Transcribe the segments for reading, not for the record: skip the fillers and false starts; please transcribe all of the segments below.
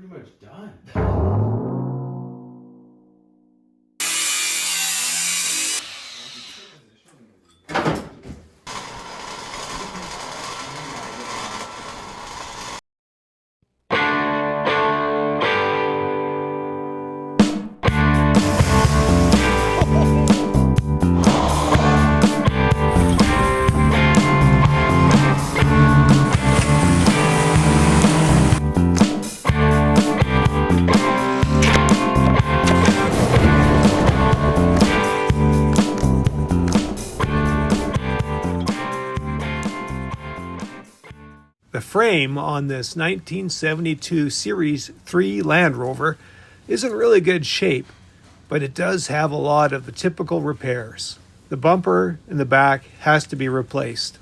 pretty much done. The frame on this 1972 Series 3 Land Rover is in really good shape, but it does have a lot of the typical repairs. The bumper in the back has to be replaced.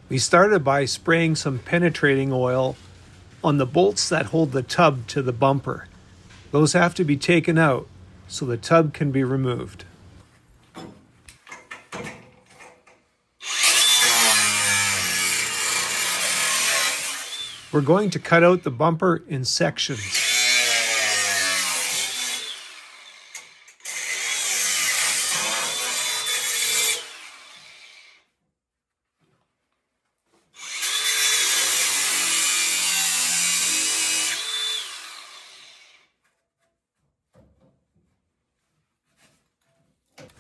We started by spraying some penetrating oil on the bolts that hold the tub to the bumper. Those have to be taken out so the tub can be removed. We're going to cut out the bumper in sections.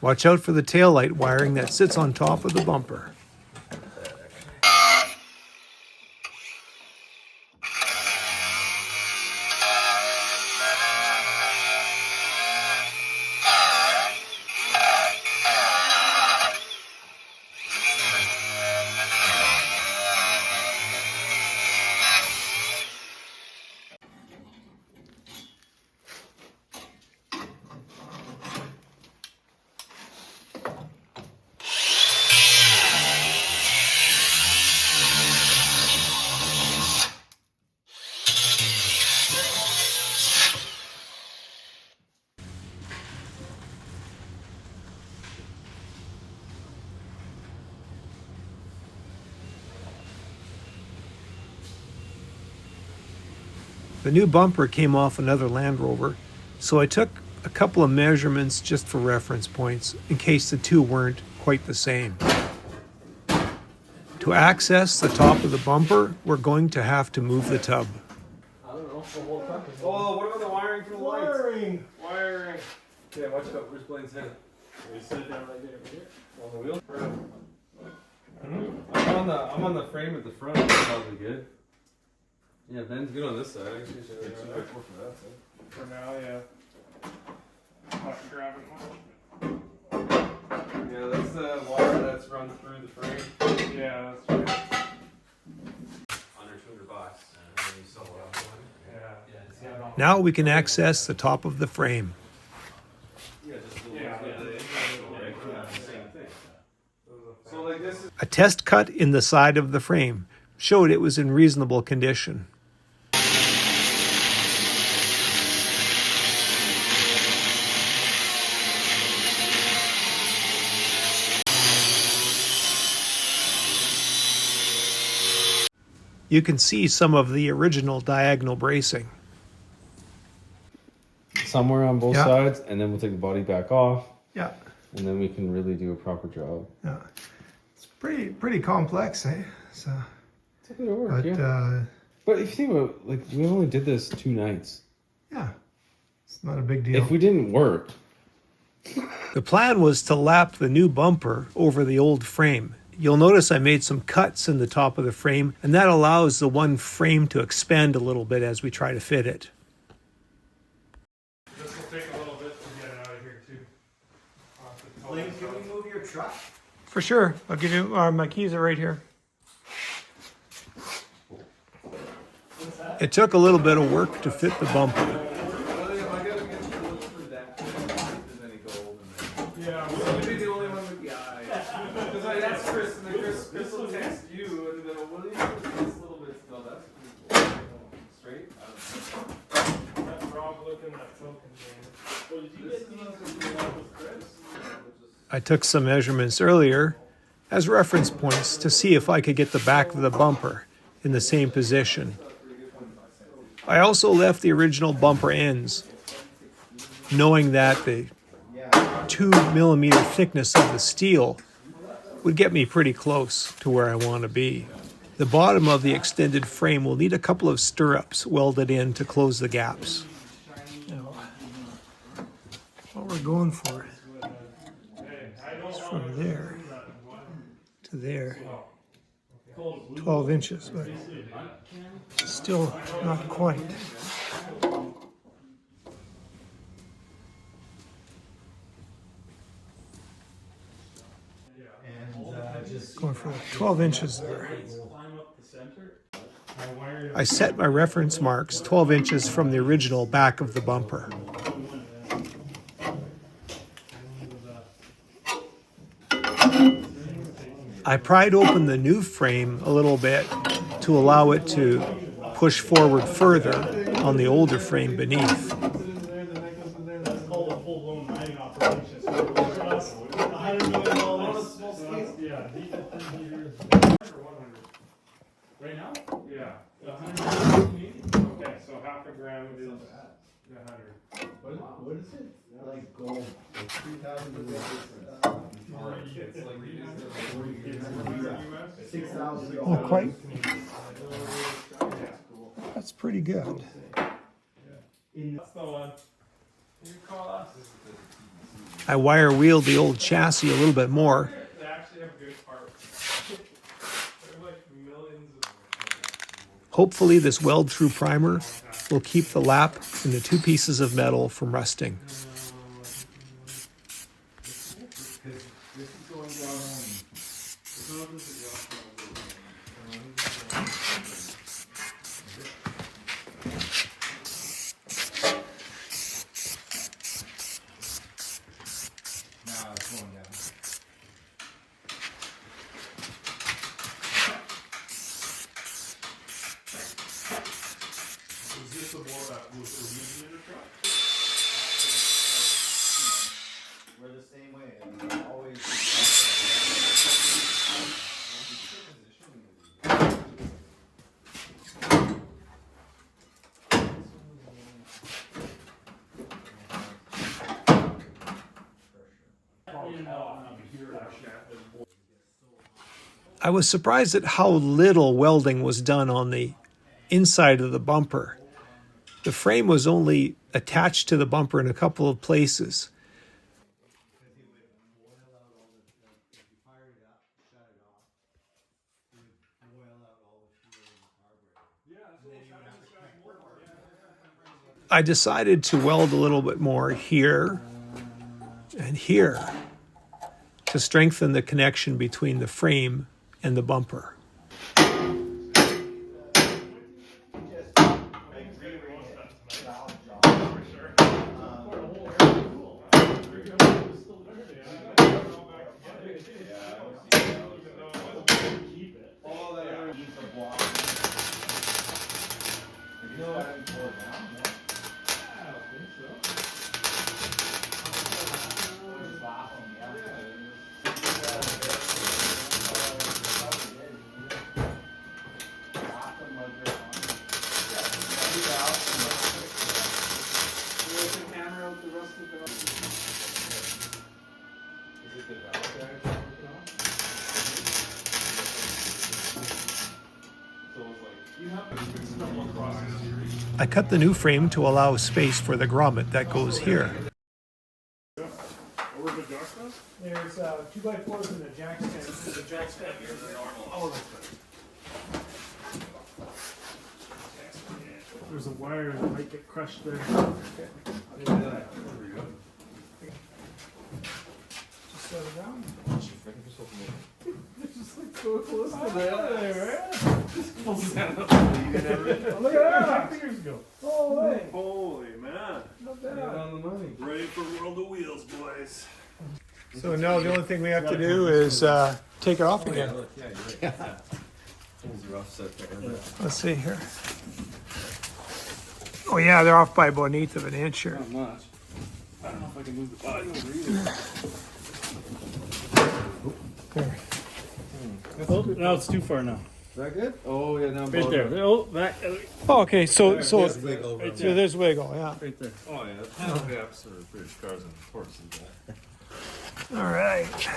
Watch out for the taillight wiring that sits on top of the bumper. The new bumper came off another Land Rover, so I took a couple of measurements just for reference points in case the two weren't quite the same. To access the top of the bumper, we're going to have to move the tub. I don't know. Oh, what about the wiring for the lights? Wiring. Okay, watch out. Where's Blaine's head? We set it down right there. On the wheel? I'm on the frame at the front. That's probably good. Yeah, Ben's good on this side. I guess For now, yeah. Not grabbing much. Yeah, that's the wire that's run through the frame. Yeah, that's right. Under $200. And then you sell it off one. Yeah. Now we can access the top of the frame. Yeah, just the same thing. So like this is. A test cut in the side of the frame showed it was in reasonable condition. You can see some of the original diagonal bracing. Somewhere on both sides, and then we'll take the body back off, Yeah, and then we can really do a proper job. yeah. It's pretty complex, eh? So, It's a bit of work, yeah. But if you think about it, like, we only did this 2 nights. Yeah, it's not a big deal. If we didn't work, The plan was to lap the new bumper over the old frame. You'll notice I made some cuts in the top of the frame, and that allows the one frame to expand a little bit as we try to fit it. This will take a little bit to get it out of here, too. Blaine, can we move your truck? For sure. I'll give you, my keys are right here. It took a little bit of work to fit the bumper. Yeah. I'll be the only one with the eye. Because I asked Chris, and then Chris will text you, and then what do you do with this little bit still? That's pretty cool. Straight? I don't know. That's Rob looking at some container. Well, did you get these with Chris? I took some measurements earlier as reference points to see if I could get the back of the bumper in the same position. I also left the original bumper ends, knowing that the 2mm thickness of the steel would get me pretty close to where I want to be. The bottom of the extended frame will need a couple of stirrups welded in to close the gaps. Now, what we're going for is from there to there, 12 inches, but still not quite. Going for like 12 inches there. I set my reference marks 12 inches from the original back of the bumper. I pried open the new frame a little bit to allow it to push forward further on the older frame beneath. That's called a full-blown mining operation. So $100 million. Yeah, right now? Yeah. 100. Okay, so half a gram is 100. What is it? Like gold, like 3,000 6,000. Not quite. That's pretty good. That's the one. You call us. I wire wheeled the old chassis a little bit more. They actually have good parts. They're like millions of. Hopefully this weld-through primer will keep the lap and the two pieces of metal from rusting. Is this the wall that was originally in the truck? We're the same way. Always. I was surprised at how little welding was done on the inside of the bumper. The frame was only attached to the bumper in a couple of places. I decided to weld a little bit more here and here to strengthen the connection between the frame and the bumper. I cut the new frame to allow space for the grommet that goes here. Where's the jack stand? There's 2x4s and a jack stand. The jack stand here is normal. There's a wire that might get crushed there. Just set it down. So close to that. Look at that! Fingers go. Oh, hey. Holy man. Not Get bad. on the money. Ready for World of Wheels, boys. So now the only thing we have to do is take it off again. Yeah, you're right. It was a rough set there. Let's see here. Oh yeah, they're off by about an eighth of an inch here. Not much. I don't know if I can move the body over either. There. Oh, no, it's too far now. that good? Oh, yeah, now Right there. Oh, back. Oh, okay, so There's wiggle right so there. there's wiggle, yeah. Right there. Oh, yeah, the panel gaps are British cars and horses. All right.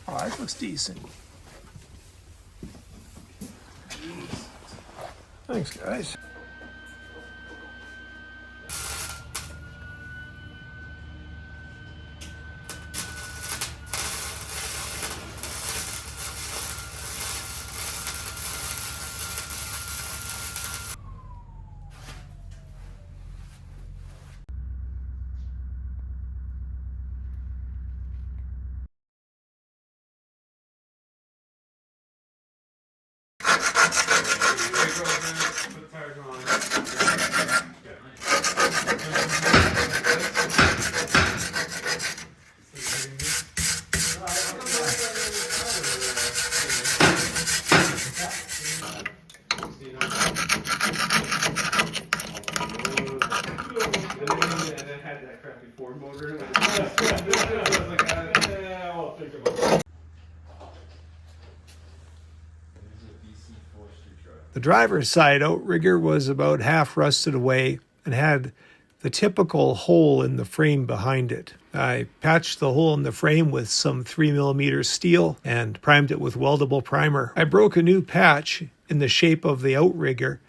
Oh, that looks decent. Thanks, guys. Put tires on. And it had that crappy Ford motor. And it was Yeah, well, think about it. The driver's side outrigger was about half rusted away and had the typical hole in the frame behind it. I patched the hole in the frame with some 3mm steel and primed it with weldable primer. I broke a new patch in the shape of the outrigger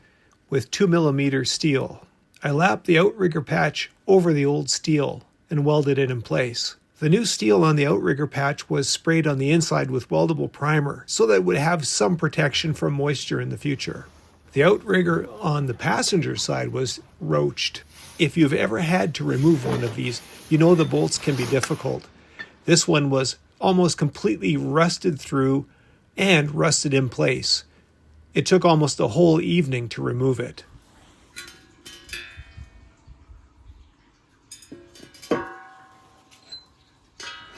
with 2mm steel. I lapped the outrigger patch over the old steel and welded it in place. The new steel on the outrigger patch was sprayed on the inside with weldable primer so that it would have some protection from moisture in the future. The outrigger on the passenger side was roached. If you've ever had to remove one of these, you know the bolts can be difficult. This one was almost completely rusted through and rusted in place. It took almost a whole evening to remove it.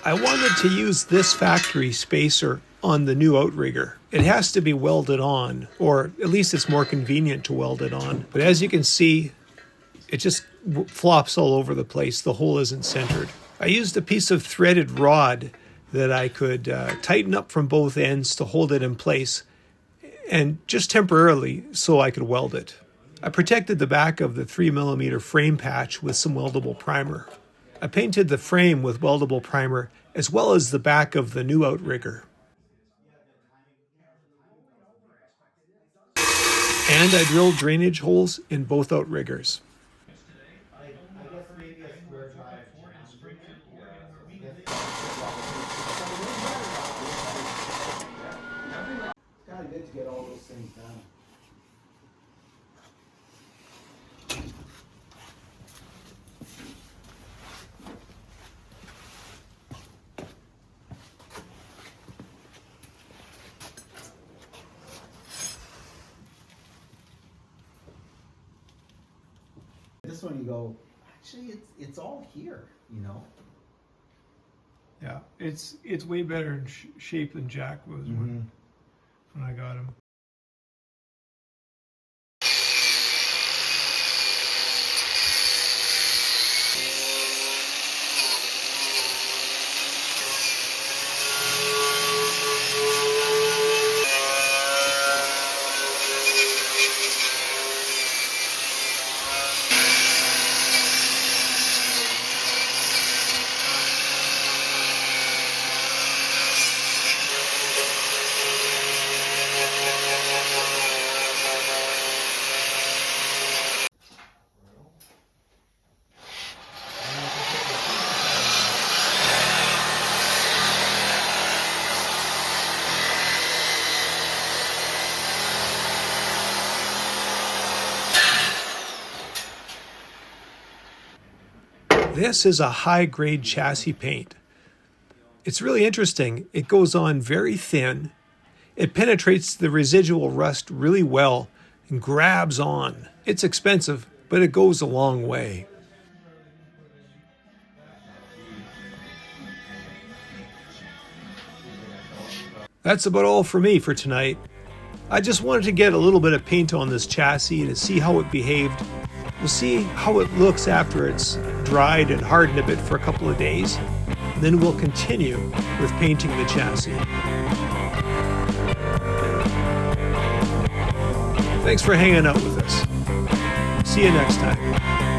I wanted to use this factory spacer on the new outrigger. It has to be welded on, or at least it's more convenient to weld it on. But as you can see, it just flops all over the place. The hole isn't centered. I used a piece of threaded rod that I could tighten up from both ends to hold it in place, and just temporarily so I could weld it. I protected the back of the 3mm frame patch with some weldable primer. I painted the frame with weldable primer as well as the back of the new outrigger. And I drilled drainage holes in both outriggers. I guess maybe a square drive. It's kind of good to get all those things done. This one you go, actually it's all here, you know? Yeah, it's way better in shape than Jack was when I got him. This is a high-grade chassis paint. It's really interesting. It goes on very thin. It penetrates the residual rust really well and grabs on. It's expensive, but it goes a long way. That's about all for me for tonight. I just wanted to get a little bit of paint on this chassis to see how it behaved. We'll see how it looks after it's dried and hardened a bit for a couple of days. And then we'll continue with painting the chassis. Thanks for hanging out with us. See you next time.